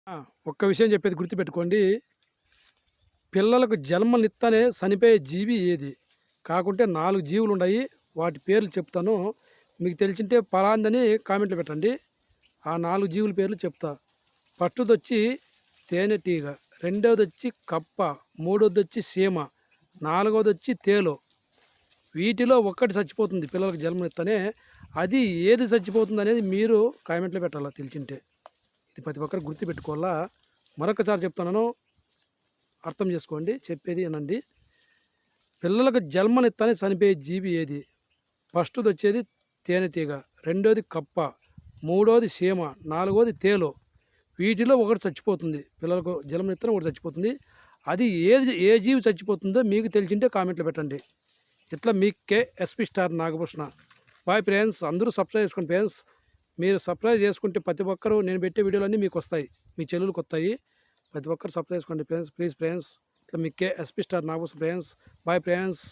ఆ! ఒక్క విషయం చెప్పేది గుర్తుపెట్టుకోండి. పిల్లలకు జన్మనిత్తనే చనిపోయే జీవి ఏది? కాకుంటే 4 జీవులుండాయి. వాటి పేర్లు చెప్తాను. మీకు తెలిసుంటే పలాందని కామెంట్‌లో పెట్టండి. ఆ 4 జీవుల పేర్లు చెప్తా. ఫస్టుదొచ్చి తేనెటీగ, రెండోదొచ్చి కప్ప, మూడోదొచ్చి సీమ, నాలుగోదొచ్చి తేలు. వీటిలో ఒక్కటి చచ్చిపోతుంది పిల్లలకు జన్మనిత్తనే. అది ఏది చచ్చిపోతుందనేది మీరు కామెంట్‌లో పెట్టాలా తెలిసుంటే. ఇది ప్రతి ఒక్కరు గుర్తుపెట్టుకోవాలా. మరొకసారి చెప్తున్నాను. అర్థం చేసుకోండి. చెప్పేది వినండి. పిల్లలకు జన్మనిత్తనే చనిపోయే జీవి ఏది? ఫస్టుదొచ్చేది తేనెటీగ, రెండోది కప్ప, మూడోది సీమ, నాలుగోది తేలు. వీటిలో ఒకటి చచ్చిపోతుంది. పిల్లలకు జన్మనిత్తనే ఒకటి చచ్చిపోతుంది. అది ఏ జీవి చచ్చిపోతుందో మీకు తెలిసింటే కామెంట్లో పెట్టండి. ఇట్లా మీ SP star Nagabhushana. Bye friends. అందరూ సబ్స్క్రైబ్ చేసుకోండి ఫ్రెండ్స్. మీరు సబ్స్క్రైబ్ చేసుకుంటే ప్రతి ఒక్కరూ నేను పెట్టే వీడియోలన్నీ మీకు వస్తాయి, మీ చెల్లెలకు వస్తాయి. ప్రతి ఒక్కరు సబ్స్క్రైబ్ చేసుకోండి ఫ్రెండ్స్, ప్లీజ్ ఫ్రెండ్స్. ఇట్లా మీ SP star Nagabhushana friends. Bye friends.